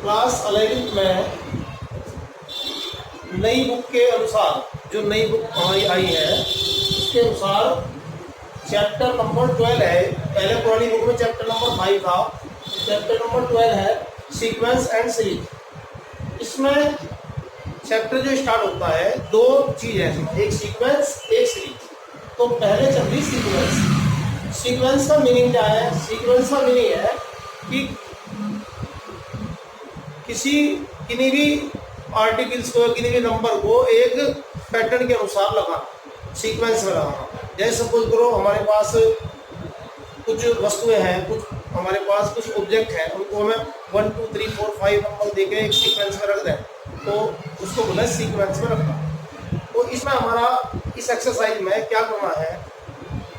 Class 11 में नई book के अनुसार, जो नई बुक हमारी आई है उसके अनुसार चैप्टर नंबर 12 है। पहले पुरानी बुक में चैप्टर नंबर 5 था, चैप्टर नंबर 12 है सीक्वेंस एंड सीरीज। इसमें चैप्टर जो स्टार्ट होता है, दो चीज है, एक सीक्वेंस एक सीरीज। तो पहले चल रही सीक्वेंस। सीक्वेंस का मीनिंग क्या है? सीक्वेंस का मीनिंग है कि किन्हीं भी आर्टिकल्स को, किन्हीं भी नंबर को एक पैटर्न के अनुसार लगाना, सीक्वेंस में लगाना। जैसे सपोज करो हमारे पास कुछ वस्तुएं हैं, कुछ हमारे पास कुछ ऑब्जेक्ट हैं, उनको हमें 1 2 3 4 5 नंबर देके एक सीक्वेंस में रख दें, तो उसको बोला सीक्वेंस में रखना। तो इसमें हमारा इस एक्सरसाइज में क्या करना है,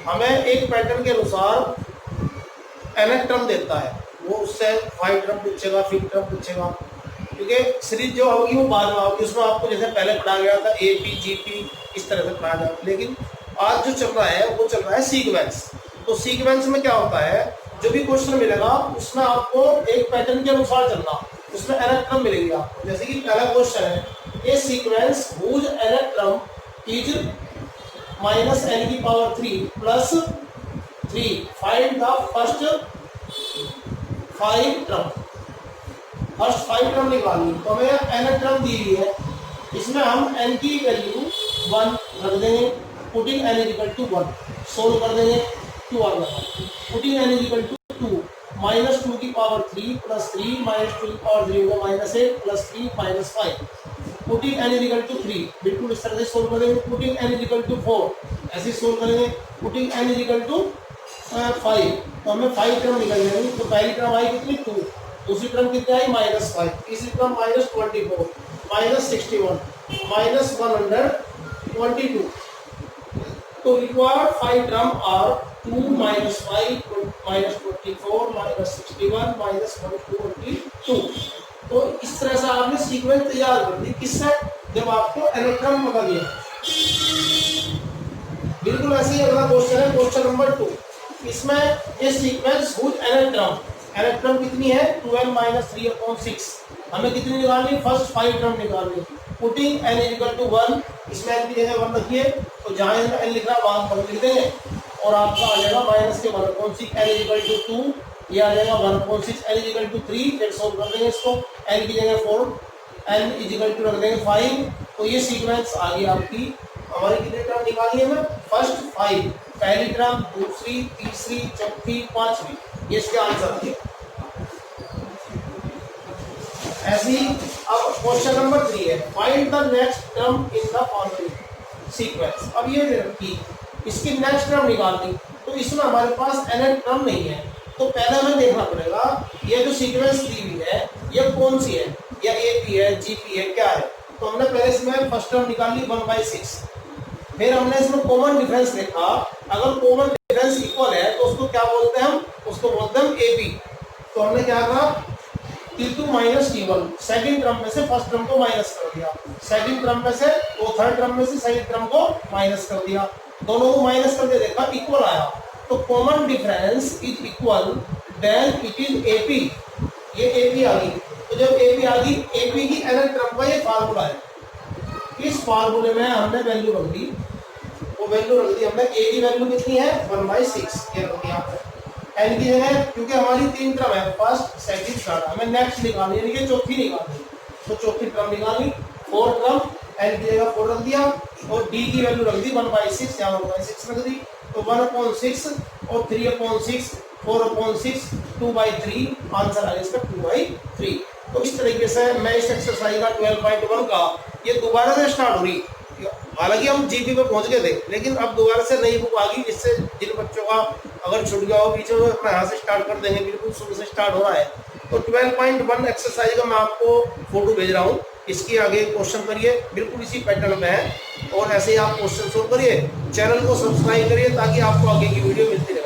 हमें एक पैटर्न के अनुसार nth टर्म देता है, वो उससे 5 टर्म पूछेगा, 5 टर्म पूछेगा, क्योंकि सीरीज जो होगी वो बाद में होगी। उसमें आपको जैसे पहले पढ़ा गया था AP GP, इस तरह से पढ़ा जाता। लेकिन आज जो चल रहा है वो चल रहा है सीक्वेंस। तो सीक्वेंस में क्या होता है, जो भी क्वेश्चन मिलेगा उसमें आपको एक पैटर्न के अनुसार चलना, उसमें nth टर्म मिलेगी आपको। जैसे कि पहला क्वेश्चन है, a sequence whose nth term is -n⁻³ plus 3, find the first 5 term. First 5 term निकालनी, तो हमें nth टर्म दी हुई है, इसमें हम n की वैल्यू 1 रख देंगे, पुटिंग n = 1, सोल्व कर देंगे 2 आ गया। पुटिंग n = 2, -2⁻³ प्लस 3 -2⁻³ होगा -8 प्लस 3 -5। पुटिंग n = 3, बिल्कुल इस तरह से सोल्व करेंगे। पुटिंग n = 4, ऐसे सोल्व करेंगे। पुटिंग n = 5, तो हमें 5 टर्म निकल जाएंगे। तो पहली टर्म आई कितनी 2, दूसरी टर्म कितनी आई -5, तीसरी टर्म -24, -61, -122। तो रिक्वायर्ड 5 टर्म आर 2 - 5 -24 -61 -122। तो इस तरह से आपने सीक्वेंस तैयार कर दी। किससे? जब आपको nth टर्म बता दिया। बिल्कुल ऐसे ही अगला क्वेश्चन है, क्वेश्चन नंबर 2। इसमें ये sequence whose nth term, nth term कितनी है 12 - 3/6। हमें कितनी निकालनी? फर्स्ट 5 टर्म निकालनी। पुटिंग n = 1, इसमें n की जगह 1 रखिए, तो जहां n लिख रहा है वहां 1 लिख देंगे और आपका आ जाएगा -1/6। n = 2, ये आ जाएगा 1/6। n = 3, फिर सोल्व कर देंगे इसको, n की जगह 4, n = रख देंगे 5। तो ये सीक्वेंस आ गई आपकी। हमारी कितनी टर्म निकाली है? मैं फर्स्ट 5, पहली टर्म, दूसरी, तीसरी, चौथी, पांचवी, ये इसके आंसर थे। ऐसी अब क्वेश्चन नंबर 3 है, find the next term in the following sequence. अब ये कि इसकी नेक्स्ट टर्म निकालनी, तो इसमें हमारे पास nth टर्म नहीं है, तो पहले हमें देखना पड़ेगा ये जो सीक्वेंस दी हुई है ये कौन सी है, या AP है, GP है, क्या है। तो हमने पहले इसमें फर्स्ट टर्म निकाली 1/6। फिर हमने इसमें कॉमन डिफरेंस देखा, अगर कॉमन डिफरेंस इक्वल है तो उसको क्या बोलते हैं हम? उसको बोलते हैं AP। तो हमने क्या कहा, T2 - T1, सेकंड टर्म में से फर्स्ट टर्म को माइनस कर दिया, सेकंड टर्म में से तो थर्ड टर्म में से सेकंड टर्म को माइनस कर दिया, दोनों को माइनस करके देखा इक्वल आया। तो common difference is equal, then it is AP। ये AP आ गई। तो जब AP आ गई, AP की nth टर्म का ये फार्मूला है। इस फार्मूले में हमने वैल्यू रख दी, वो वैल्यू रख दी हमने। A की वैल्यू कितनी है 1/6, ये रख दिया। n की जगह, क्योंकि हमारी 3 टर्म है, फर्स्ट सेकंड थर्ड, हमें नेक्स्ट निकालनी है, यानी कि चौथी निकालनी, तो चौथी टर्म निकाली। 4 टर्म, n की जगह 4 रख दिया, और D की वैल्यू रख दी 1/6, यहाँ 1/6 रख दी। तो 1/6 और 3/6, 4/6, 2/3, आंसर आ गया इसका 2/3। तो इस तरीके से मैं इस एक्सरसाइज का 12.1 का ये दोबारा से स्टार्ट हो रही। हालांकि हम GP पे पहुंच गए थे, लेकिन अब दोबारा से नई बुक आ गई, जिससे जिन बच्चों का अगर छूट गया हो बीच में, अपना यहाँ से स्टार्ट कर देंगे। बिल्कुल शुरू से स्टार्ट हो रहा है। तो 12.1 एक्सरसाइज का मैं आपको फोटो भेज रहा हूँ, इसकी आगे क्वेश्चन करिए, बिल्कुल इसी पैटर्न में है, और ऐसे ही आप क्वेश्चन सोल्व करिए। चैनल को सब्सक्राइब करिए ताकि आपको आगे की वीडियो मिलती रहे।